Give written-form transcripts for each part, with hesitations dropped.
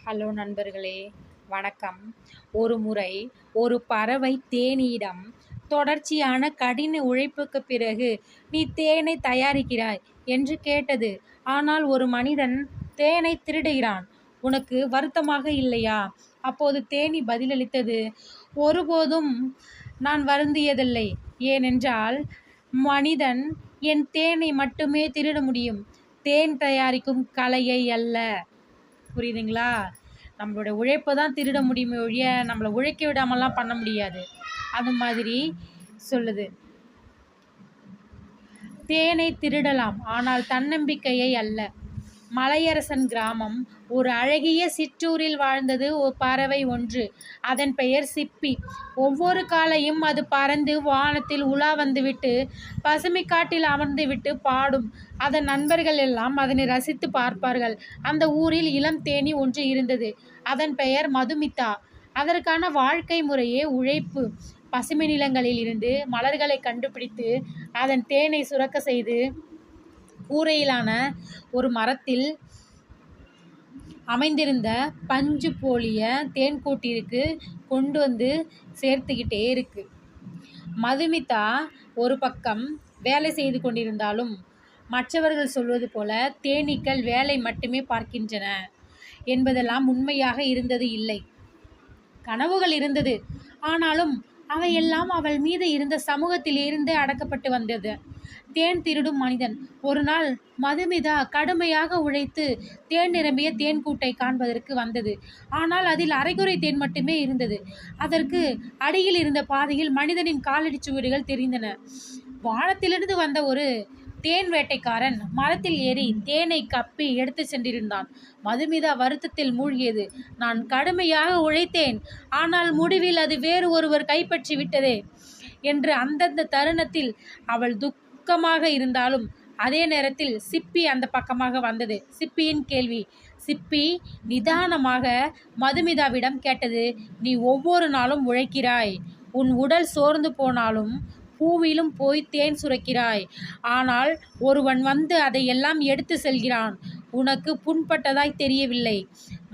Hello நண்பர்களே, வணக்கம். ஒரு முறை ஒரு பறவை தேனியிடம் தொடர்ச்சியான கடின உழைப்புக்குப் பிறகு நீ தேனை தயாரிக்கிறாய் என்று கேட்டது. ஆனால் ஒரு மனிதன் தேனை திருடுகிறான். உனக்கு வருத்தமாக இல்லையா? அப்போது தேனீ பதிலளித்தது, ஒருபோதும் நான் வருந்தியதில்லை. ஏனென்றால் மனிதன் என் தேனை மட்டுமே திருட முடியும், தேன் தயாரிக்கும் கலையை அல்ல. புரியுதுங்களா? நம்மளோட உழைப்பை தான் திருட முடியுமே ஒழிய நம்மளை உழைக்க விடாமலாம் பண்ண முடியாது. அது மாதிரி சொல்லுது. தேனை திருடலாம், ஆனால் தன்னம்பிக்கையை அல்ல. மலையரசன் கிராமம். ஒரு அழகிய சிற்றூரில் வாழ்ந்தது ஒரு பறவை ஒன்று. அதன் பெயர் சிப்பி. ஒவ்வொரு காலையும் அது பறந்து வானத்தில் உலா வந்துவிட்டு பசுமை காட்டில் அமர்ந்துவிட்டு பாடும். அதன் நண்பர்கள் எல்லாம் அதனை ரசித்து பார்ப்பார்கள். அந்த ஊரில் இளம் தேனி ஒன்று இருந்தது. அதன் பெயர் மதுமிதா. அதற்கான வாழ்க்கை முறையே உழைப்பு. பசுமை நிலங்களில் இருந்து மலர்களை கண்டுபிடித்து அதன் தேனை சுரக்க செய்து கூரையிலான ஒரு மரத்தில் அமைந்திருந்த பஞ்சு போலிய தேன்கூட்டிற்கு கொண்டு வந்து சேர்த்துக்கிட்டே இருக்கு. மதுமிதா ஒரு பக்கம் வேலை செய்து கொண்டிருந்தாலும் மற்றவர்கள் சொல்வது போல தேனீக்கள் வேலை மட்டுமே பார்க்கின்றன என்பதெல்லாம் உண்மையாக இருந்தது இல்லை. கனவுகள் இருந்தது, ஆனாலும் அவையெல்லாம் அவள் மீது இருந்த சமூகத்திலிருந்து அடக்கப்பட்டு வந்தது. தேன் திருடும் மனிதன். ஒரு நாள் மதுமிதா கடுமையாக உழைத்து தேன் நிரம்பிய தேன்கூட்டை காண்பதற்கு வந்தது. ஆனால் அதில் அரைகுறை தேன் மட்டுமே இருந்தது. அதற்கு அடியில் இருந்த பாதையில் மனிதனின் காலடி சுவடுகள் தெரிந்தன. வானத்திலிருந்து வந்த ஒரு தேன் வேட்டைக்காரன் மரத்தில் ஏறி தேனை கப்பி எடுத்து சென்றிருந்தான். மதுமிதா வருத்தத்தில் மூழ்கியது. நான் கடுமையாக உழைத்தேன், ஆனால் முடிவில் அது வேறு ஒருவர் கைப்பற்றி விட்டதே என்று அந்தந்த தருணத்தில் அவள் துக்கமாக இருந்தாலும் அதே நேரத்தில் சிப்பி அந்த பக்கமாக வந்தது. சிப்பியின் கேள்வி. சிப்பி நிதானமாக மதுமிதாவிடம் கேட்டது, நீ ஒவ்வொரு நாளும் உழைக்கிறாய், உன் உடல் சோர்ந்து போனாலும் பூவிலும் போய் தேன் சுரக்கிறாய். ஆனால் ஒருவன் வந்து அதையெல்லாம் எடுத்து செல்கிறான். உனக்கு புண்பட்டதாய் தெரியவில்லை.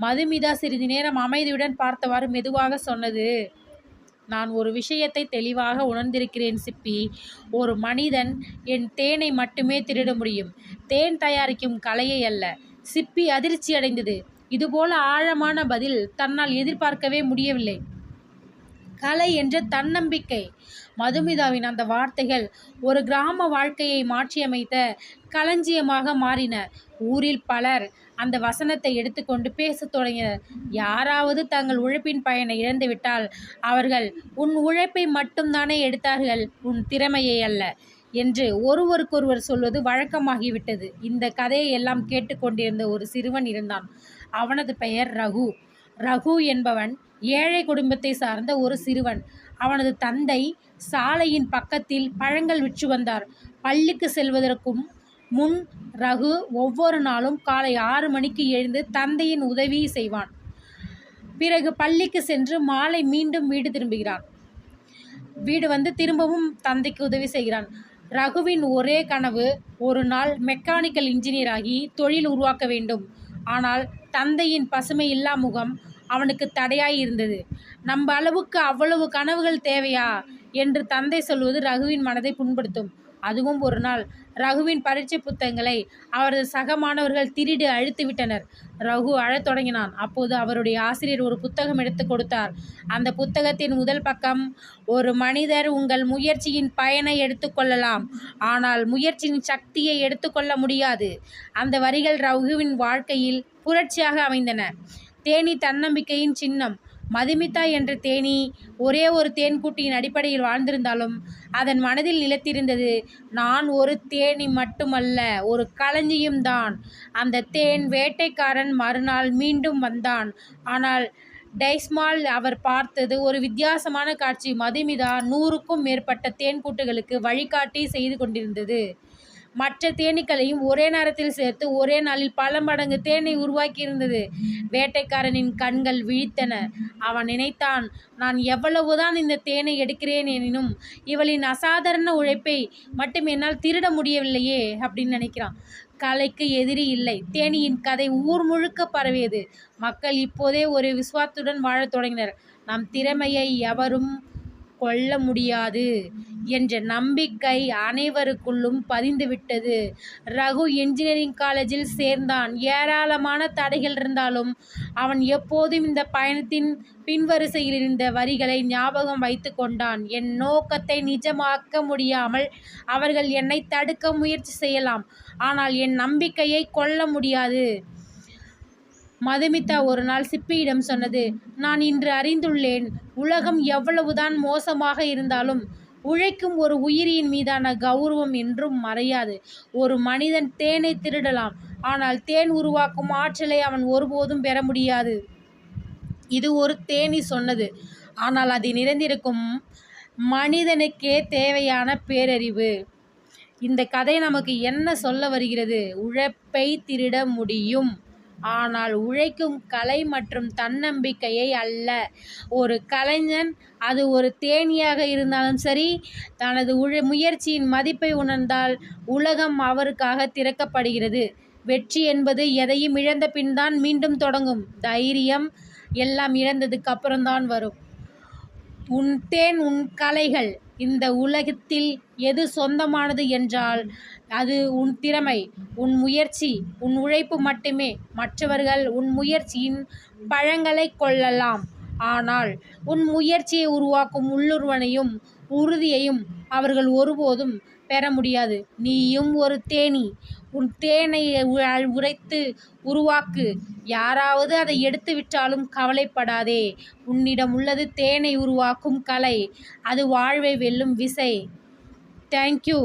மதுமிதா சிறிது நேரம் அமைதியுடன் பார்த்தவாறு மெதுவாக சொன்னது, நான் ஒரு விஷயத்தை தெளிவாக உணர்ந்திருக்கிறேன் சிப்பி. ஒரு மனிதன் என் தேனை மட்டுமே திருட முடியும், தேன் தயாரிக்கும் கலையை அல்ல. சிப்பி அதிர்ச்சி அடைந்தது. இதுபோல ஆழமான பதில் தன்னால் எதிர்பார்க்கவே முடியவில்லை. கலை என்ற தன்னம்பிக்கை. மதுமிதாவின் அந்த வார்த்தைகள் ஒரு கிராம வாழ்க்கையை மாற்றியமைத்த களஞ்சியமாக மாறின. ஊரில் பலர் அந்த வசனத்தை எடுத்துக்கொண்டு பேசத் தொடங்கினர். யாராவது தங்கள் உழைப்பின் பயனை இழந்துவிட்டால் அவர்கள், உன் உழைப்பை மட்டும்தானே எடுத்தார்கள், உன் திறமையை அல்ல என்று ஒருவருக்கொருவர் சொல்வது வழக்கமாகிவிட்டது. இந்த கதையை எல்லாம் கேட்டுக்கொண்டிருந்த ஒரு சிறுவன் இருந்தான். அவனது பெயர் ரகு. ரகு என்பவன் ஏழை குடும்பத்தை சார்ந்த ஒரு சிறுவன். அவனது தந்தை சாலையின் பக்கத்தில் பழங்கள் விற்று வந்தார். பள்ளிக்கு செல்வதற்கும் முன் ரகு ஒவ்வொரு நாளும் காலை 6 மணிக்கு எழுந்து தந்தையின் உதவி செய்வான். பிறகு பள்ளிக்கு சென்று மாலை மீண்டும் வீடு திரும்புகிறான். வீடு வந்து திரும்பவும் தந்தைக்கு உதவி செய்கிறான். ரகுவின் ஒரே கனவு ஒரு நாள் மெக்கானிக்கல் இன்ஜினியராகி தொழில் உருவாக்க வேண்டும். ஆனால் தந்தையின் பசுமை இல்லா முகம் அவனுக்கு தடையாய் இருந்தது. நம்ம அளவுக்கு அவ்வளவு கனவுகள் தேவையா என்று தந்தை சொல்வது ரகுவின் மனதை புண்படுத்தும். அதுவும் ஒரு நாள் ரகுவின் பரீட்சை புத்தகங்களை அவரது சக மாணவர்கள் திருடி அழித்து விட்டனர். ரகு அழத் தொடங்கினான். அப்போது அவருடைய ஆசிரியர் ஒரு புத்தகம் எடுத்து கொடுத்தார். அந்த புத்தகத்தின் முதல் பக்கம், ஒரு மனிதர் உங்கள் முயற்சியின் பயனை எடுத்துக்கொள்ளலாம், ஆனால் முயற்சியின் சக்தியை எடுத்துக்கொள்ள முடியாது. அந்த வரிகள் ரகுவின் வாழ்க்கையில் புரட்சியாக அமைந்தன. தேனி தன்னம்பிக்கையின் சின்னம். மதுமிதா என்ற தேனி ஒரே ஒரு தேன்கூட்டியின் அடிப்படையில் வாழ்ந்திருந்தாலும் அதன் மனதில் நிலைத்திருந்தது, நான் ஒரு தேனி மட்டுமல்ல, ஒரு களஞ்சியம் தான். அந்த தேன் வேட்டைக்காரன் மறுநாள் மீண்டும் வந்தான். ஆனால் டைஸ்மால் அவர் பார்த்தது ஒரு வித்தியாசமான காட்சி. மதுமிதா 100க்கும் மேற்பட்ட தேன்கூட்டுகளுக்கு வழிகாட்டி செய்து கொண்டிருந்தது. மற்ற தேனீக்களையும் ஒரே நேரத்தில் சேர்த்து ஒரே நாளில் பல மடங்கு தேனை உருவாக்கியிருந்தது. வேட்டைக்காரனின் கண்கள் விழித்தன. அவன் நினைத்தான், நான் எவ்வளவுதான் இந்த தேனை எடுக்கிறேன் எனினும் இவளின் அசாதாரண உழைப்பை மட்டும் என்னால் திருட முடியவில்லையே அப்படின்னு நினைக்கிறான். கலைக்கு எதிரி இல்லை. தேனீயின் கதை ஊர் முழுக்க பரவியது. மக்கள் இப்போதே ஒரு விசுவாசத்துடன் வாழத் தொடங்கினர். நம் திறமையை எவரும் கொல்ல முடியாது என்ற நம்பிக்கை அனைவருக்குள்ளும் பதிந்துவிட்டது. ரகு என்ஜினியரிங் காலேஜில் சேர்ந்தான். ஏராளமான தடைகள் இருந்தாலும் அவன் எப்போதும் இந்த பயணத்தின் பின்வரிசையில் இருந்த வரிகளை ஞாபகம் வைத்து கொண்டான். என் நோக்கத்தை நிஜமாக்க முடியாமல் அவர்கள் என்னை தடுக்க முயற்சி செய்யலாம், ஆனால் என் நம்பிக்கையை கொல்ல முடியாது. மதுமிதா ஒரு நாள் சிப்பியிடம் சொன்னது, நான் இன்று அறிந்துள்ளேன், உலகம் எவ்வளவுதான் மோசமாக இருந்தாலும் உழைக்கும் ஒரு உயிரியின் மீதான கௌரவம் என்றும் மறையாது. ஒரு மனிதன் தேனை திருடலாம், ஆனால் தேன் உருவாக்கும் ஆற்றலை அவன் ஒருபோதும் பெற முடியாது. இது ஒரு தேனீ சொன்னது. ஆனால் அதை நிறைந்திருக்கும் மனிதனுக்கே தேவையான பேரறிவு. இந்த கதை நமக்கு என்ன சொல்ல வருகிறது? உழைப்பை திருட முடியும், ஆனால் உழைக்கும் கலை மற்றும் தன்னம்பிக்கையை அல்ல. ஒரு கலைஞன், அது ஒரு தேனீயாக இருந்தாலும் சரி, தனது முயற்சியின் மதிப்பை உணர்ந்தால் உலகம் அவருக்காக திறக்கப்படுகிறது. வெற்றி என்பது எதையும் இழந்த பின் தான் மீண்டும் தொடங்கும். தைரியம் எல்லாம் இழந்ததுக்கு அப்புறம்தான் வரும். உன் தேன், உன் கலைகள். இந்த உலகத்தில் எது சொந்தமானது என்றால் அது உன் திறமை, உன் முயற்சி, உன் உழைப்பு மட்டுமே. மற்றவர்கள் உன் முயற்சியின் பழங்களை கொள்ளலாம், ஆனால் உன் முயற்சியை உருவாக்கும் உள்ளுணர்வையும் உறுதியையும் அவர்கள் ஒருபோதும் பெற முடியாது. நீயும் ஒரு தேனீ. உன் தேனை உரைத்து உருவாக்கு. யாராவது அதை எடுத்து விட்டாலும் கவலைப்படாதே. உன்னிடம் உள்ளது தேனை உருவாக்கும் கலை. அது வாழ்வை வெல்லும் விசை. தேங்க்யூ.